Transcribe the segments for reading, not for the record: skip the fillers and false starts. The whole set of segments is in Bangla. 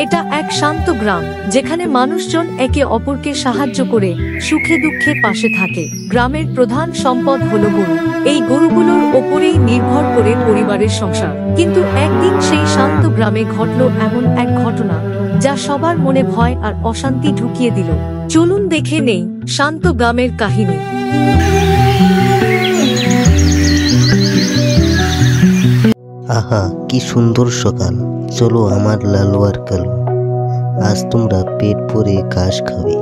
এটা এক শান্ত গ্রাম, যেখানে মানুষজন একে অপরকে সাহায্য করে সুখে দুঃখে পাশে থাকে। গ্রামের প্রধান সম্পদ হলো গরু। এই গরুগুলোর ওপরেই নির্ভর করে পরিবারের সংসার। কিন্তু একদিন সেই শান্ত গ্রামে ঘটল এমন এক ঘটনা, যা সবার মনে ভয় আর অশান্তি ঢুকিয়ে দিল। চলুন দেখে নেই শান্ত গ্রামের কাহিনী। আহা, কি সুন্দর সকাল! চলো আমার লালু আর কালু, আজ তোমরা পেট ভরে ঘাস খাবে।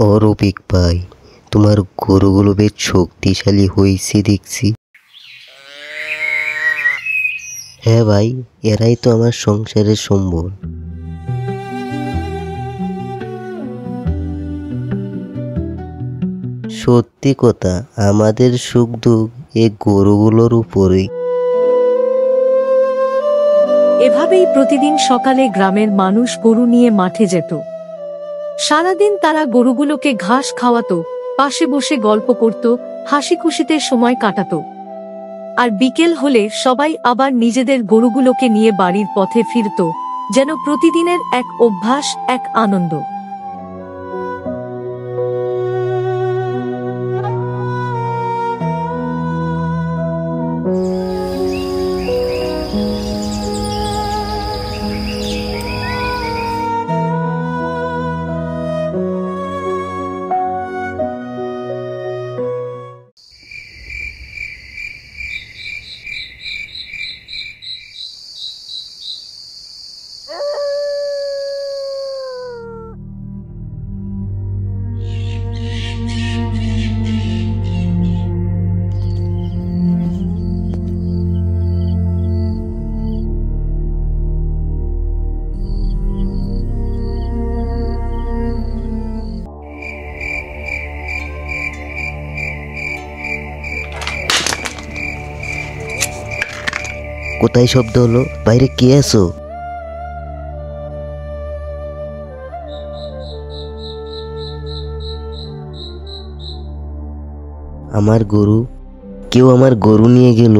ও রফিক ভাই, তোমার গরুগুলো বেশ শক্তিশালী হয়েছে দেখছি। হ্যাঁ ভাই, এরাই তো আমার সংসারের সম্বল। সত্যি কথা, আমাদের সুখ দুঃখ এই গরুগুলোর উপরেই। এভাবেই প্রতিদিন সকালে গ্রামের মানুষ গরু নিয়ে মাঠে যেত। সারাদিন তারা গরুগুলোকে ঘাস খাওয়াতো, পাশে বসে গল্প করত, হাসি খুশিতে সময় কাটাতো। আর বিকেল হলে সবাই আবার নিজেদের গরুগুলোকে নিয়ে বাড়ির পথে ফিরত, যেন প্রতিদিনের এক অভ্যাস, এক আনন্দ। কোথায় শব্দ হলো? বাইরে কে আছো? আমার গরু, কেউ আমার গরু নিয়ে গেল।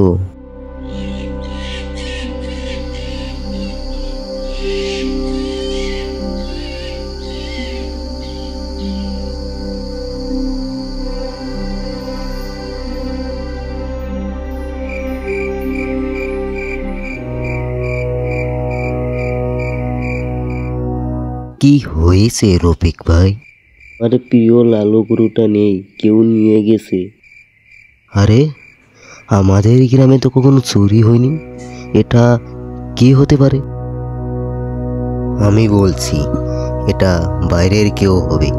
কি হয়েছে রফিক ভাই? আরে প্রিয় লালু গরুটা নেই, কেউ নিয়ে গেছে। আরে, আমাদের গ্রামে তো কখনো চুরি হয়নি, এটা কি হতে পারে? আমি বলছি এটা বাইরের কেউ হবে,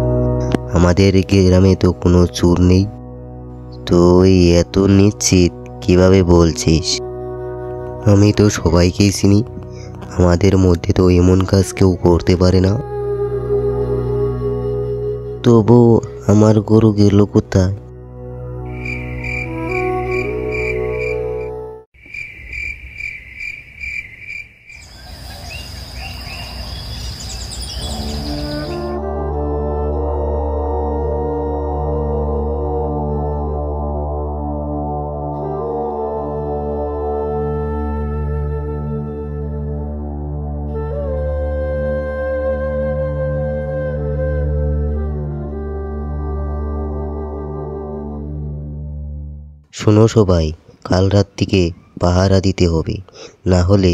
আমাদের গ্রামে তো কোনো চোর নেই। তুই এত নিশ্চিত কিভাবে বলছিস? আমি তো সবাইকেই চিনি, আমাদের মধ্যে তো এমন কাজ কেউ করতে পারে না। তবু আমার গরু গেল কোথায়? শোনো সবাই, কাল রাত থেকে পাহারা দিতে হবে, না হলে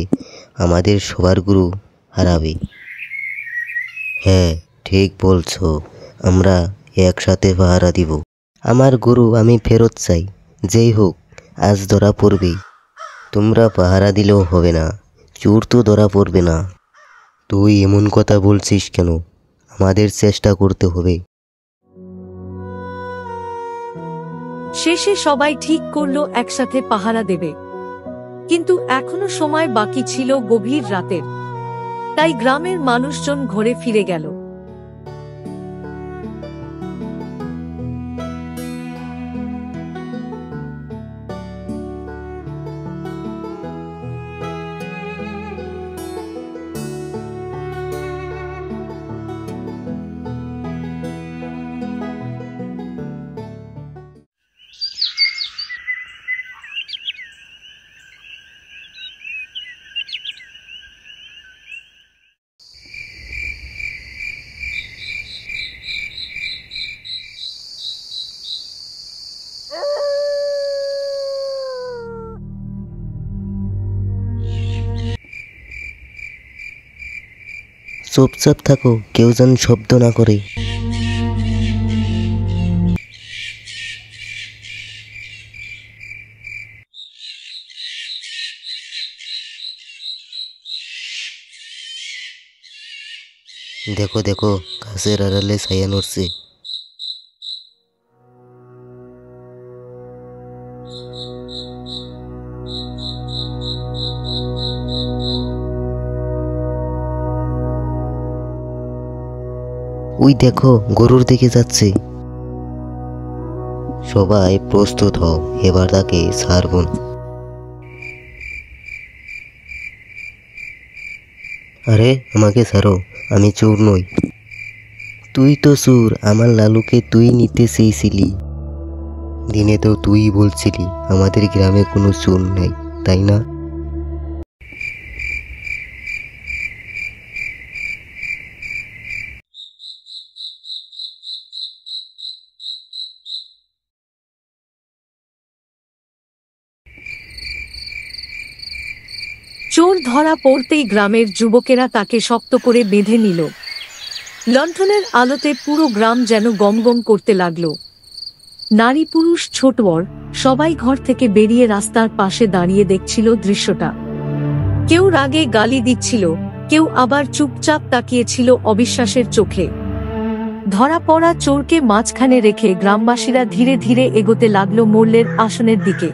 আমাদের সবার গরু হারাবে। হ্যাঁ, ঠিক বলছো, আমরা একসাথে পাহারা দিব। আমার গরু আমি ফেরত চাই, যেই হোক আজ ধরা পড়বেই। তোমরা পাহারা দিলেও হবে না, চোর তো ধরা পড়বে না। তুই এমন কথা বলছিস কেন? আমাদের চেষ্টা করতে হবে। শেষে সবাই ঠিক করলো একসাথে পাহারা দেবে। কিন্তু এখনো সময় বাকি ছিল গভীর রাতের, তাই গ্রামের মানুষজন ঘরে ফিরে গেল। চুপচাপ থাকো, কেউ যেন শব্দ না করে। দেখো দেখো, গাছের আড়ালে ছায়া নড়ছে। ওই দেখো, গরুর দিকে যাচ্ছে। সবাই প্রস্তুত হও, এবার তাকে ছাড়ব না। আরে আমাকে ছাড়ো, আমি চোর নই। তুই তো চোর, আমার লালুকে তুই নিতে চেয়েছিলি। দিনে তো তুই বলছিলি আমাদের গ্রামে কোনো চোর নাই, তাই না? চোর ধরা পড়তেই গ্রামের যুবকেরা তাকে শক্ত করে বেঁধে নিল। লণ্ঠনের আলোতে পুরো গ্রাম যেন গমগম করতে লাগল। নারী পুরুষ ছোট বড় সবাই ঘর থেকে বেরিয়ে রাস্তার পাশে দাঁড়িয়ে দেখছিল দৃশ্যটা। কেউ রাগে গালি দিচ্ছিল, কেউ আবার চুপচাপ তাকিয়েছিল অবিশ্বাসের চোখে। ধরা পড়া চোরকে মাঝখানে রেখে গ্রামবাসীরা ধীরে ধীরে এগোতে লাগলো মোড়লের আসনের দিকে।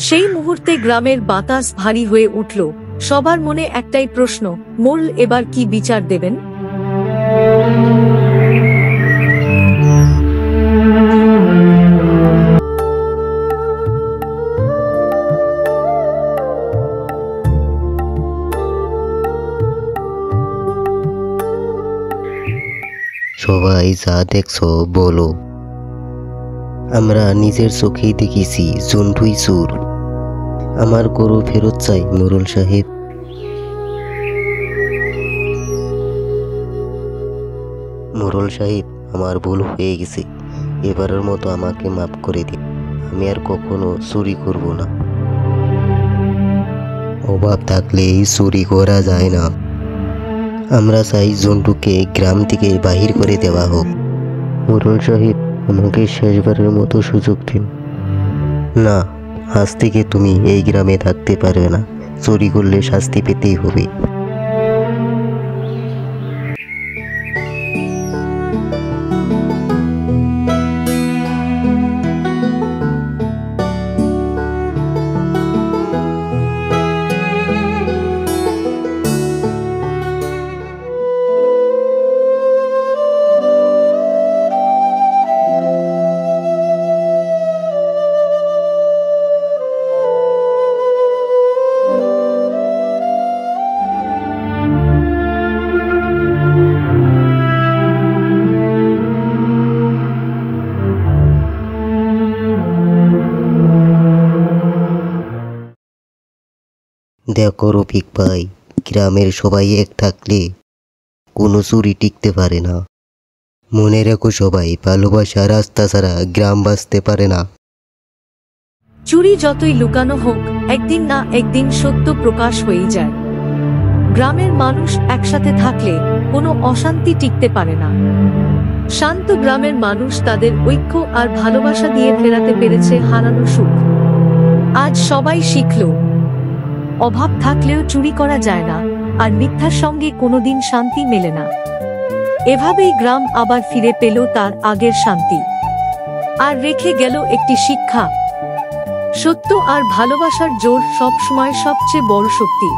সেই মুহূর্তে গ্রামের বাতাস ভারী হয়ে উঠল। সবার মনে একটাই প্রশ্ন, মোড়ল এবার কি বিচার দেবেন? সবাই যা দেখছো বলো। আমরা নিজের চোখেই দেখেছি জন্টুই চোর। আমার গরু ফেরত চাই মোড়ল সাহেব। মোড়ল সাহেব, আমার ভুল হয়ে গেছে, এবারের মতো আমাকে মাফ করে দিন। আমি আর কখনো চুরি করব না। অভাব থাকলেই চুরি করা যায় না। আমরা চাই জন্টুকে গ্রাম থেকে বাহির করে দেওয়া হোক। মোড়ল সাহেব, আমাকে শেষবারের মতো সুযোগ দিন। না, আজ থেকে তুমি এই গ্রামে থাকতে পারবে না। চুরি করলে শাস্তি পেতেই হবে। দেখো রফিক ভাই, গ্রামের সবাই এক থাকলে কোনো চুরি টিকতে পারে না। মনে রেখো সবাই, ভালোবাসা রাস্তা ছাড়া গ্রাম বাঁচতে পারে না। চুরি যতই লুকানো হোক, একদিন না একদিন সত্য প্রকাশ হয়েই যায়। গ্রামের মানুষ একসাথে থাকলে কোনো অশান্তি টিকতে পারে না। শান্ত গ্রামের মানুষ তাদের ঐক্য আর ভালোবাসা দিয়ে ফেরাতে পেরেছে হারানো সুখ। আজ সবাই শিখল, অভাব থাকলেও চুরি করা যায় না, আর মিথ্যার সঙ্গে কোনোদিন শান্তি মেলে না। এভাবেই গ্রাম আবার ফিরে পেল তার আগের শান্তি। আর রেখে গেল একটি শিক্ষা, সত্য আর ভালোবাসার জোর সবসময় সবচেয়ে বড় শক্তি।